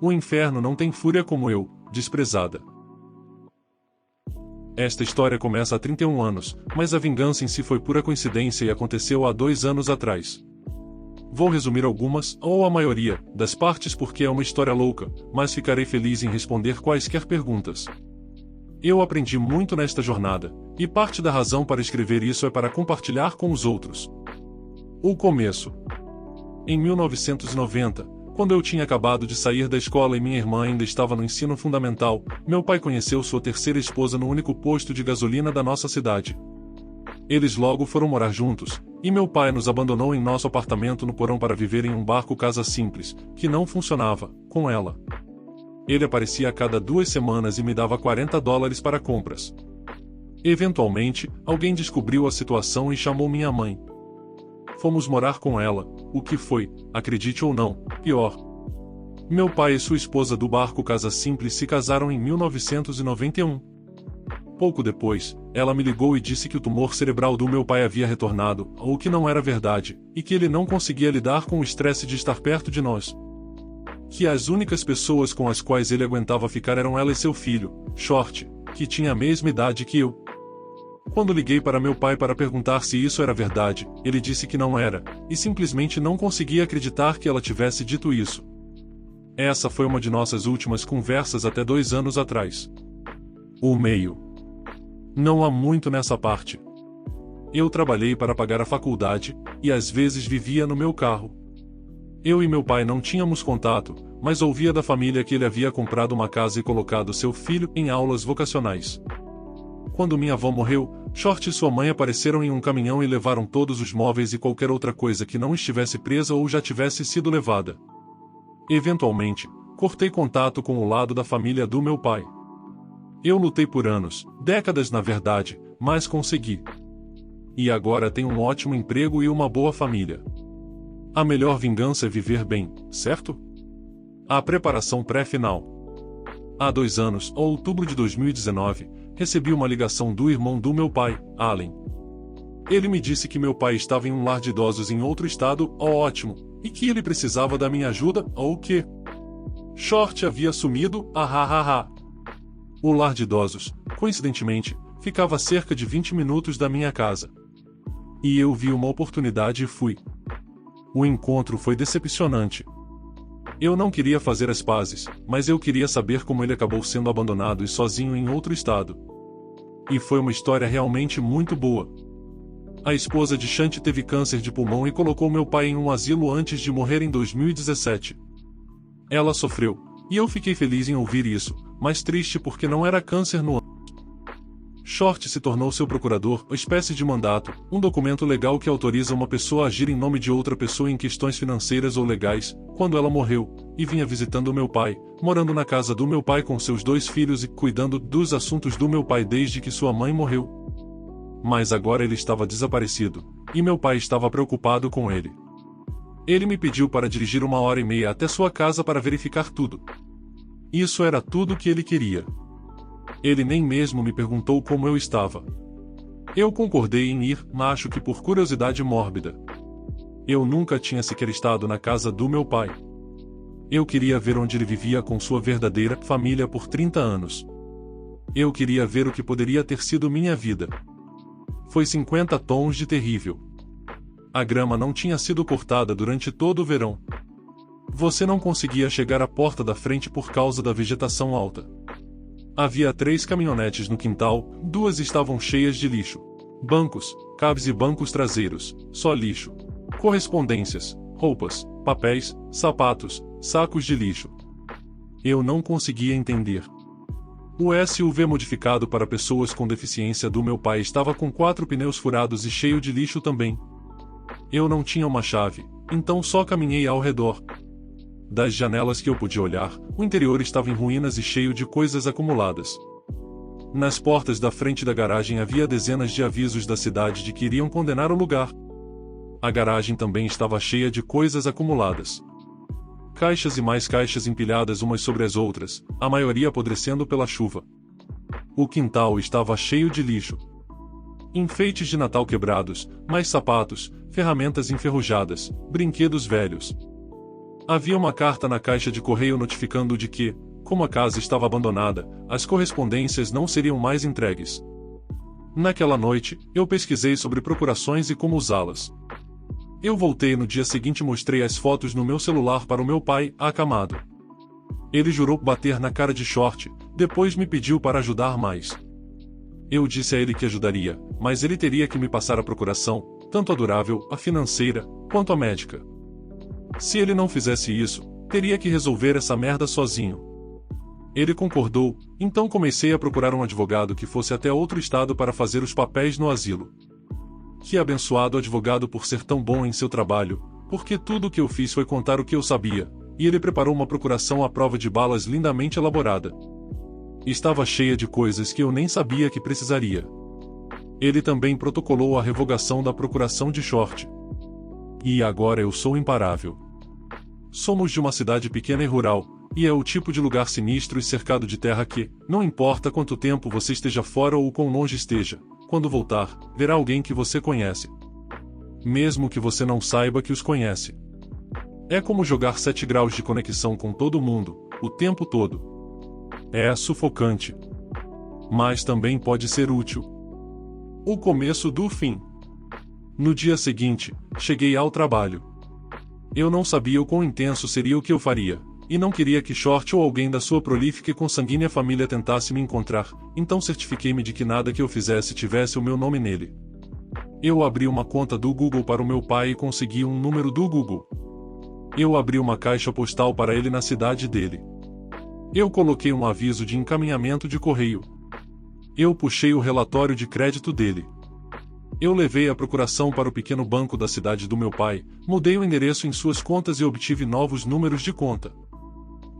O inferno não tem fúria como eu, desprezada. Esta história começa há 31 anos, mas a vingança em si foi pura coincidência e aconteceu há 2 anos atrás. Vou resumir algumas, ou a maioria, das partes porque é uma história louca, mas ficarei feliz em responder quaisquer perguntas. Eu aprendi muito nesta jornada, e parte da razão para escrever isso é para compartilhar com os outros. O começo. Em 1990, quando eu tinha acabado de sair da escola e minha irmã ainda estava no ensino fundamental, meu pai conheceu sua terceira esposa no único posto de gasolina da nossa cidade. Eles logo foram morar juntos, e meu pai nos abandonou em nosso apartamento no porão para viver em um barco casa simples, que não funcionava, com ela. Ele aparecia a cada 2 semanas e me dava $40 para compras. Eventualmente, alguém descobriu a situação e chamou minha mãe. Fomos morar com ela, o que foi, acredite ou não, pior. Meu pai e sua esposa do barco casa simples se casaram em 1991. Pouco depois, ela me ligou e disse que o tumor cerebral do meu pai havia retornado, o que não era verdade, e que ele não conseguia lidar com o estresse de estar perto de nós. Que as únicas pessoas com as quais ele aguentava ficar eram ela e seu filho, Short, que tinha a mesma idade que eu. Quando liguei para meu pai para perguntar se isso era verdade, ele disse que não era, e simplesmente não conseguia acreditar que ela tivesse dito isso. Essa foi uma de nossas últimas conversas até 2 anos atrás. O meio. Não há muito nessa parte. Eu trabalhei para pagar a faculdade, e às vezes vivia no meu carro. Eu e meu pai não tínhamos contato, mas ouvia da família que ele havia comprado uma casa e colocado seu filho em aulas vocacionais. Quando minha avó morreu, Short e sua mãe apareceram em um caminhão e levaram todos os móveis e qualquer outra coisa que não estivesse presa ou já tivesse sido levada. Eventualmente, cortei contato com o lado da família do meu pai. Eu lutei por anos, décadas na verdade, mas consegui. E agora tenho um ótimo emprego e uma boa família. A melhor vingança é viver bem, certo? A preparação pré-final. Há 2 anos, em outubro de 2019, recebi uma ligação do irmão do meu pai, Allen. Ele me disse que meu pai estava em um lar de idosos em outro estado, ótimo, e que ele precisava da minha ajuda, ou que Short havia sumido, O lar de idosos, coincidentemente, ficava a cerca de 20 minutos da minha casa. E eu vi uma oportunidade e fui. O encontro foi decepcionante. Eu não queria fazer as pazes, mas eu queria saber como ele acabou sendo abandonado e sozinho em outro estado. E foi uma história realmente muito boa. A esposa de Shanti teve câncer de pulmão e colocou meu pai em um asilo antes de morrer em 2017. Ela sofreu, e eu fiquei feliz em ouvir isso, mas triste porque não era câncer no ânus. Short se tornou seu procurador, uma espécie de mandato, um documento legal que autoriza uma pessoa a agir em nome de outra pessoa em questões financeiras ou legais, quando ela morreu, e vinha visitando meu pai, morando na casa do meu pai com seus 2 filhos e cuidando dos assuntos do meu pai desde que sua mãe morreu. Mas agora ele estava desaparecido, e meu pai estava preocupado com ele. Ele me pediu para dirigir 1h30 até sua casa para verificar tudo. Isso era tudo que ele queria. Ele nem mesmo me perguntou como eu estava. Eu concordei em ir, mas acho que por curiosidade mórbida. Eu nunca tinha sequer estado na casa do meu pai. Eu queria ver onde ele vivia com sua verdadeira família por 30 anos. Eu queria ver o que poderia ter sido minha vida. Foi 50 tons de terrível. A grama não tinha sido cortada durante todo o verão. Você não conseguia chegar à porta da frente por causa da vegetação alta. Havia 3 caminhonetes no quintal, 2 estavam cheias de lixo. Bancos, cabos e bancos traseiros, só lixo. Correspondências, roupas, papéis, sapatos, sacos de lixo. Eu não conseguia entender. O SUV modificado para pessoas com deficiência do meu pai estava com 4 pneus furados e cheio de lixo também. Eu não tinha uma chave, então só caminhei ao redor. Das janelas que eu podia olhar, o interior estava em ruínas e cheio de coisas acumuladas. Nas portas da frente da garagem havia dezenas de avisos da cidade de que iriam condenar o lugar. A garagem também estava cheia de coisas acumuladas. Caixas e mais caixas empilhadas umas sobre as outras, a maioria apodrecendo pela chuva. O quintal estava cheio de lixo. Enfeites de Natal quebrados, mais sapatos, ferramentas enferrujadas, brinquedos velhos. Havia uma carta na caixa de correio notificando de que, como a casa estava abandonada, as correspondências não seriam mais entregues. Naquela noite, eu pesquisei sobre procurações e como usá-las. Eu voltei no dia seguinte e mostrei as fotos no meu celular para o meu pai, acamado. Ele jurou bater na cara de Short, depois me pediu para ajudar mais. Eu disse a ele que ajudaria, mas ele teria que me passar a procuração, tanto a durável, a financeira, quanto a médica. Se ele não fizesse isso, teria que resolver essa merda sozinho. Ele concordou, então comecei a procurar um advogado que fosse até outro estado para fazer os papéis no asilo. Que abençoado advogado por ser tão bom em seu trabalho, porque tudo o que eu fiz foi contar o que eu sabia, e ele preparou uma procuração à prova de balas lindamente elaborada. Estava cheia de coisas que eu nem sabia que precisaria. Ele também protocolou a revogação da procuração de Short. E agora eu sou imparável. Somos de uma cidade pequena e rural, e é o tipo de lugar sinistro e cercado de terra que, não importa quanto tempo você esteja fora ou quão longe esteja, quando voltar, verá alguém que você conhece. Mesmo que você não saiba que os conhece. É como jogar 7 graus de conexão com todo mundo, o tempo todo. É sufocante. Mas também pode ser útil. O começo do fim. No dia seguinte, cheguei ao trabalho. Eu não sabia o quão intenso seria o que eu faria, e não queria que Short ou alguém da sua prolífica e consanguínea família tentasse me encontrar, então certifiquei-me de que nada que eu fizesse tivesse o meu nome nele. Eu abri uma conta do Google para o meu pai e consegui um número do Google. Eu abri uma caixa postal para ele na cidade dele. Eu coloquei um aviso de encaminhamento de correio. Eu puxei o relatório de crédito dele. Eu levei a procuração para o pequeno banco da cidade do meu pai, mudei o endereço em suas contas e obtive novos números de conta.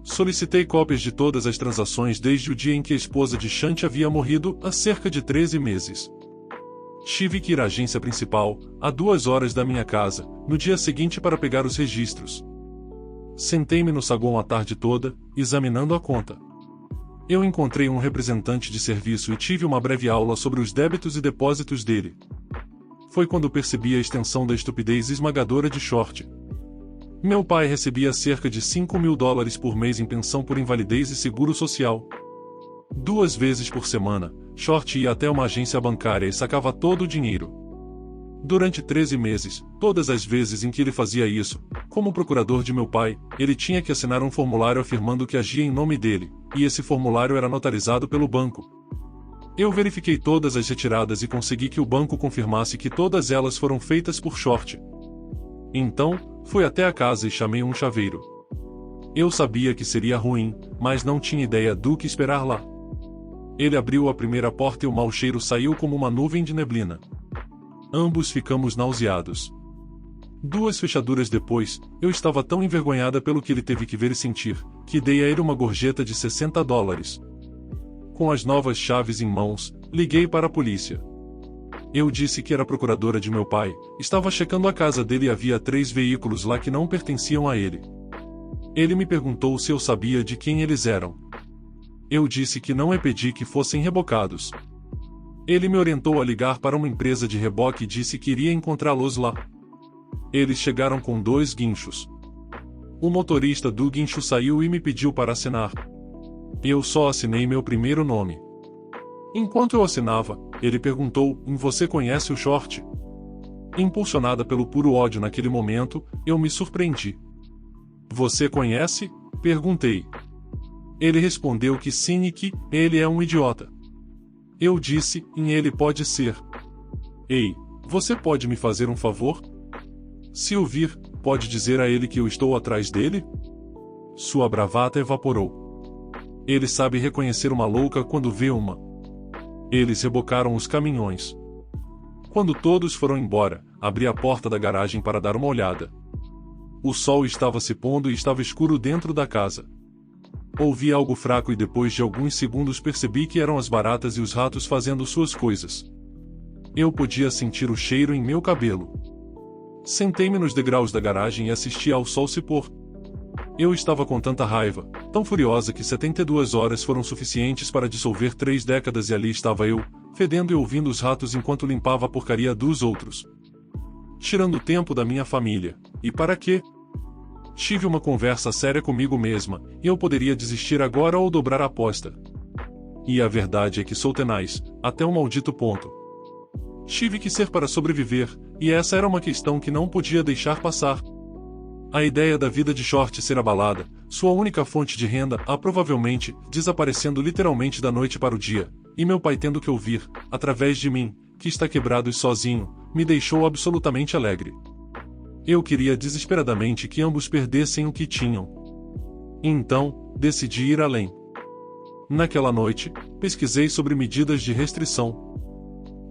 Solicitei cópias de todas as transações desde o dia em que a esposa de Shanti havia morrido, há cerca de 13 meses. Tive que ir à agência principal, a 2 horas da minha casa, no dia seguinte para pegar os registros. Sentei-me no saguão a tarde toda, examinando a conta. Eu encontrei um representante de serviço e tive uma breve aula sobre os débitos e depósitos dele. Foi quando percebi a extensão da estupidez esmagadora de Short. Meu pai recebia cerca de $5.000 por mês em pensão por invalidez e seguro social. 2 vezes por semana, Short ia até uma agência bancária e sacava todo o dinheiro. Durante 13 meses, todas as vezes em que ele fazia isso, como procurador de meu pai, ele tinha que assinar um formulário afirmando que agia em nome dele, e esse formulário era notarizado pelo banco. Eu verifiquei todas as retiradas e consegui que o banco confirmasse que todas elas foram feitas por Short. Então, fui até a casa e chamei um chaveiro. Eu sabia que seria ruim, mas não tinha ideia do que esperar lá. Ele abriu a primeira porta e o mau cheiro saiu como uma nuvem de neblina. Ambos ficamos nauseados. 2 fechaduras depois, eu estava tão envergonhada pelo que ele teve que ver e sentir, que dei a ele uma gorjeta de $60. Com as novas chaves em mãos, liguei para a polícia. Eu disse que era procuradora de meu pai, estava checando a casa dele e havia 3 veículos lá que não pertenciam a ele. Ele me perguntou se eu sabia de quem eles eram. Eu disse que não e pedi que fossem rebocados. Ele me orientou a ligar para uma empresa de reboque e disse que iria encontrá-los lá. Eles chegaram com 2 guinchos. O motorista do guincho saiu e me pediu para assinar. Eu só assinei meu primeiro nome. Enquanto eu assinava, ele perguntou: "Você conhece o Short?" Impulsionada pelo puro ódio naquele momento, eu me surpreendi. "Você conhece?" perguntei. Ele respondeu que sim e que ele é um idiota. Eu disse: ele pode ser. "Ei, você pode me fazer um favor? Se o vir, pode dizer a ele que eu estou atrás dele?" Sua bravata evaporou. Ele sabe reconhecer uma louca quando vê uma. Eles rebocaram os caminhões. Quando todos foram embora, abri a porta da garagem para dar uma olhada. O sol estava se pondo e estava escuro dentro da casa. Ouvi algo fraco e depois de alguns segundos percebi que eram as baratas e os ratos fazendo suas coisas. Eu podia sentir o cheiro em meu cabelo. Sentei-me nos degraus da garagem e assisti ao sol se pôr. Eu estava com tanta raiva, tão furiosa que 72 horas foram suficientes para dissolver 3 décadas e ali estava eu, fedendo e ouvindo os ratos enquanto limpava a porcaria dos outros. Tirando o tempo da minha família. E para quê? tive uma conversa séria comigo mesma, e eu poderia desistir agora ou dobrar a aposta. E a verdade é que sou tenaz, até um maldito ponto. Tive que ser para sobreviver, e essa era uma questão que não podia deixar passar. A ideia da vida de Short ser abalada, sua única fonte de renda, provavelmente desaparecendo literalmente da noite para o dia, e meu pai tendo que ouvir, através de mim, que está quebrado e sozinho, me deixou absolutamente alegre. Eu queria desesperadamente que ambos perdessem o que tinham. Então, decidi ir além. Naquela noite, pesquisei sobre medidas de restrição.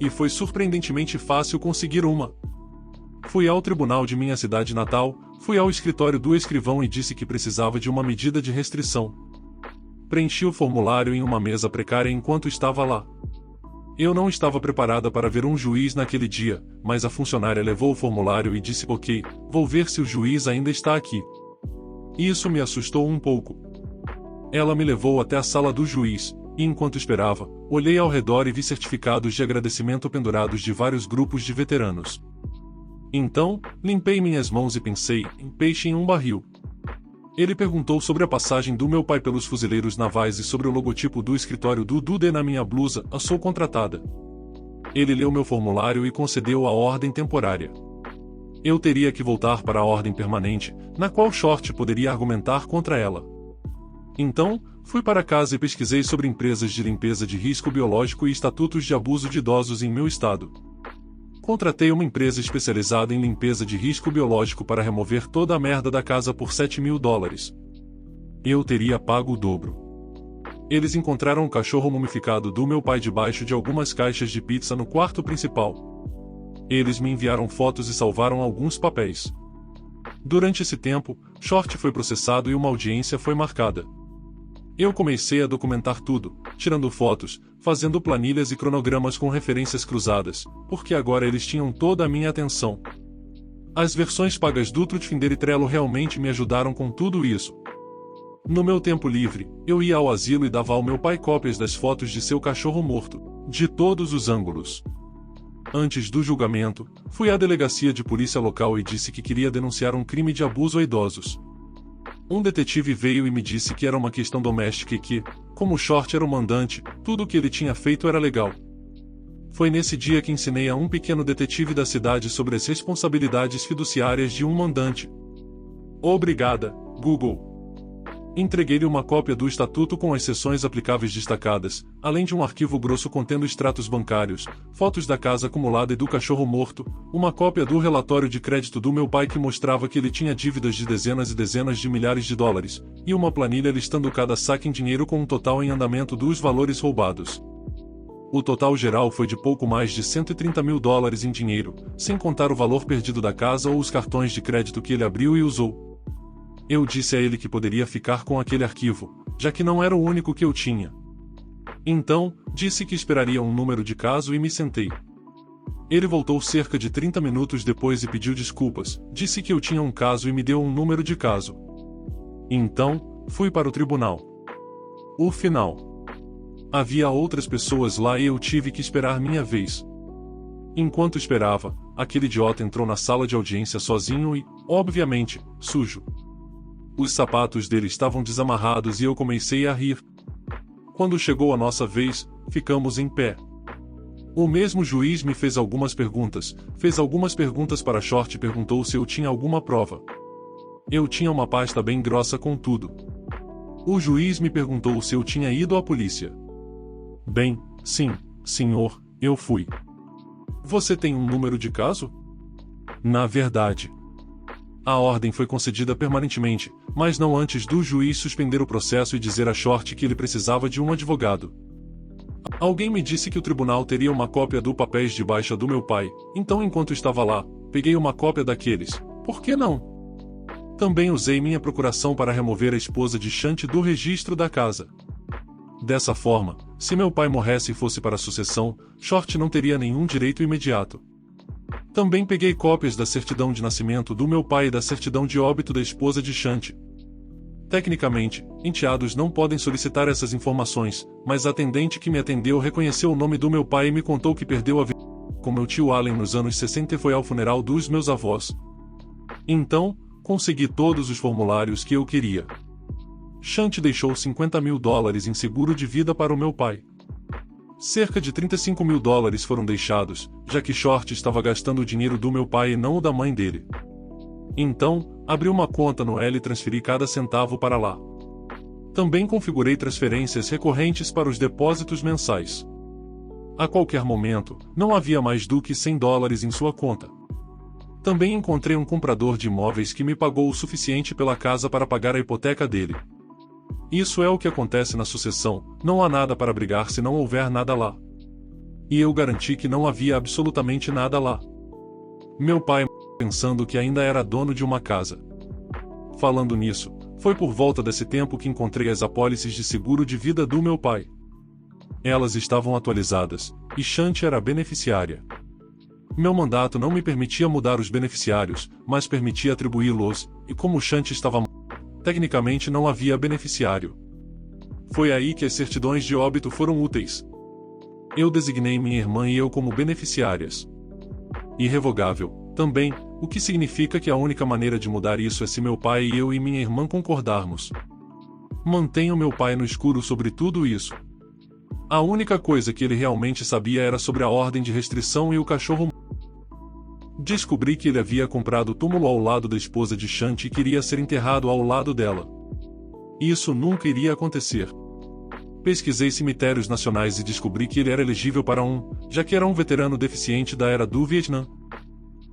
E foi surpreendentemente fácil conseguir uma. Fui ao tribunal de minha cidade natal, fui ao escritório do escrivão e disse que precisava de uma medida de restrição. Preenchi o formulário em uma mesa precária enquanto estava lá. Eu não estava preparada para ver um juiz naquele dia, mas a funcionária levou o formulário e disse: "Ok, vou ver se o juiz ainda está aqui." Isso me assustou um pouco. Ela me levou até a sala do juiz, e enquanto esperava, olhei ao redor e vi certificados de agradecimento pendurados de vários grupos de veteranos. Então, limpei minhas mãos e pensei em peixe em um barril. Ele perguntou sobre a passagem do meu pai pelos fuzileiros navais e sobre o logotipo do escritório do Dude na minha blusa. Sou contratada. Ele leu meu formulário e concedeu a ordem temporária. Eu teria que voltar para a ordem permanente, na qual Short poderia argumentar contra ela. Então, fui para casa e pesquisei sobre empresas de limpeza de risco biológico e estatutos de abuso de idosos em meu estado. Contratei uma empresa especializada em limpeza de risco biológico para remover toda a merda da casa por $7.000. Eu teria pago o dobro. Eles encontraram o cachorro mumificado do meu pai debaixo de algumas caixas de pizza no quarto principal. Eles me enviaram fotos e salvaram alguns papéis. Durante esse tempo, Short foi processado e uma audiência foi marcada. Eu comecei a documentar tudo, tirando fotos, fazendo planilhas e cronogramas com referências cruzadas, porque agora eles tinham toda a minha atenção. As versões pagas do Trutfinder e Trello realmente me ajudaram com tudo isso. No meu tempo livre, eu ia ao asilo e dava ao meu pai cópias das fotos de seu cachorro morto, de todos os ângulos. Antes do julgamento, fui à delegacia de polícia local e disse que queria denunciar um crime de abuso a idosos. Um detetive veio e me disse que era uma questão doméstica e que, como Short era o mandante, tudo o que ele tinha feito era legal. Foi nesse dia que ensinei a um pequeno detetive da cidade sobre as responsabilidades fiduciárias de um mandante. Obrigada, Google. Entreguei-lhe uma cópia do estatuto com as seções aplicáveis destacadas, além de um arquivo grosso contendo extratos bancários, fotos da casa acumulada e do cachorro morto, uma cópia do relatório de crédito do meu pai que mostrava que ele tinha dívidas de dezenas e dezenas de milhares de dólares, e uma planilha listando cada saque em dinheiro com um total em andamento dos valores roubados. O total geral foi de pouco mais de $130.000 em dinheiro, sem contar o valor perdido da casa ou os cartões de crédito que ele abriu e usou. Eu disse a ele que poderia ficar com aquele arquivo, já que não era o único que eu tinha. Então, disse que esperaria um número de caso e me sentei. Ele voltou cerca de 30 minutos depois e pediu desculpas, disse que eu tinha um caso e me deu um número de caso. Então, fui para o tribunal. O final. Havia outras pessoas lá e eu tive que esperar minha vez. Enquanto esperava, aquele idiota entrou na sala de audiência sozinho e, obviamente, sujo. Os sapatos dele estavam desamarrados e eu comecei a rir. Quando chegou a nossa vez, ficamos em pé. O mesmo juiz me fez algumas perguntas para Short e perguntou se eu tinha alguma prova. Eu tinha uma pasta bem grossa com tudo. O juiz me perguntou se eu tinha ido à polícia. Bem, sim, senhor, eu fui. Você tem um número de caso? Na verdade. A ordem foi concedida permanentemente, mas não antes do juiz suspender o processo e dizer a Short que ele precisava de um advogado. Alguém me disse que o tribunal teria uma cópia do papéis de baixa do meu pai, então enquanto estava lá, peguei uma cópia daqueles. Por que não? Também usei minha procuração para remover a esposa de Shanti do registro da casa. Dessa forma, se meu pai morresse e fosse para a sucessão, Short não teria nenhum direito imediato. Também peguei cópias da certidão de nascimento do meu pai e da certidão de óbito da esposa de Shanti. Tecnicamente, enteados não podem solicitar essas informações, mas a atendente que me atendeu reconheceu o nome do meu pai e me contou que perdeu a vida com meu tio Allen nos anos 60 e foi ao funeral dos meus avós. Então, consegui todos os formulários que eu queria. Shanti deixou $50.000 em seguro de vida para o meu pai. Cerca de $35.000 foram deixados, já que Short estava gastando o dinheiro do meu pai e não o da mãe dele. Então, abri uma conta no L e transferi cada centavo para lá. Também configurei transferências recorrentes para os depósitos mensais. A qualquer momento, não havia mais do que $100 em sua conta. Também encontrei um comprador de imóveis que me pagou o suficiente pela casa para pagar a hipoteca dele. Isso é o que acontece na sucessão, não há nada para brigar se não houver nada lá. E eu garanti que não havia absolutamente nada lá. Meu pai pensando que ainda era dono de uma casa. Falando nisso, foi por volta desse tempo que encontrei as apólices de seguro de vida do meu pai. Elas estavam atualizadas, e Shanti era a beneficiária. Meu mandato não me permitia mudar os beneficiários, mas permitia atribuí-los, e como Shanti estava tecnicamente não havia beneficiário. Foi aí que as certidões de óbito foram úteis. Eu designei minha irmã e eu como beneficiárias. Irrevogável, também, o que significa que a única maneira de mudar isso é se meu pai e eu e minha irmã concordarmos. Mantenho meu pai no escuro sobre tudo isso. A única coisa que ele realmente sabia era sobre a ordem de restrição e o cachorro. Descobri que ele havia comprado o túmulo ao lado da esposa de Shanti e queria ser enterrado ao lado dela. Isso nunca iria acontecer. Pesquisei cemitérios nacionais e descobri que ele era elegível para um, já que era um veterano deficiente da era do Vietnã.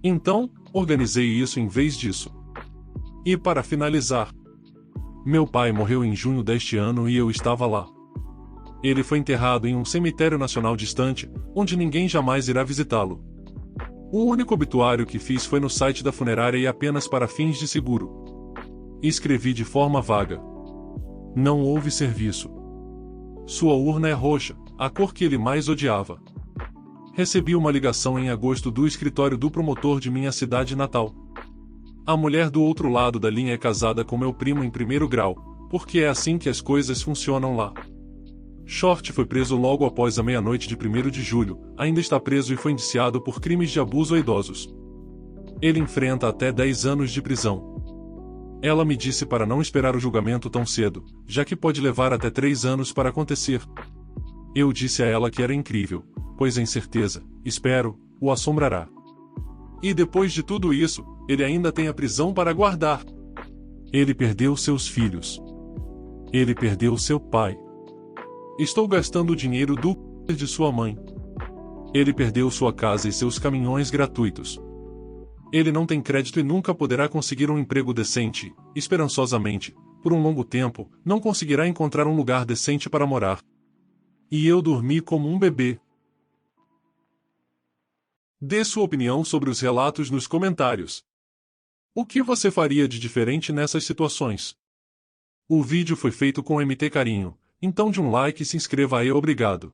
Então, organizei isso em vez disso. E para finalizar, meu pai morreu em junho deste ano e eu estava lá. Ele foi enterrado em um cemitério nacional distante, onde ninguém jamais irá visitá-lo. O único obituário que fiz foi no site da funerária e apenas para fins de seguro. Escrevi de forma vaga. Não houve serviço. Sua urna é roxa, a cor que ele mais odiava. Recebi uma ligação em agosto do escritório do promotor de minha cidade natal. A mulher do outro lado da linha é casada com meu primo em primeiro grau, porque é assim que as coisas funcionam lá. Short foi preso logo após a meia-noite de 1º de julho, ainda está preso e foi indiciado por crimes de abuso a idosos. Ele enfrenta até 10 anos de prisão. Ela me disse para não esperar o julgamento tão cedo, já que pode levar até 3 anos para acontecer. Eu disse a ela que era incrível, pois a incerteza, espero, o assombrará. E depois de tudo isso, ele ainda tem a prisão para guardar. Ele perdeu seus filhos. Ele perdeu seu pai. Estou gastando o dinheiro de sua mãe. Ele perdeu sua casa e seus caminhões gratuitos. Ele não tem crédito e nunca poderá conseguir um emprego decente, esperançosamente, por um longo tempo, não conseguirá encontrar um lugar decente para morar. E eu dormi como um bebê. Dê sua opinião sobre os relatos nos comentários. O que você faria de diferente nessas situações? O vídeo foi feito com MT Carinho. Então de um like e se inscreva aí, obrigado.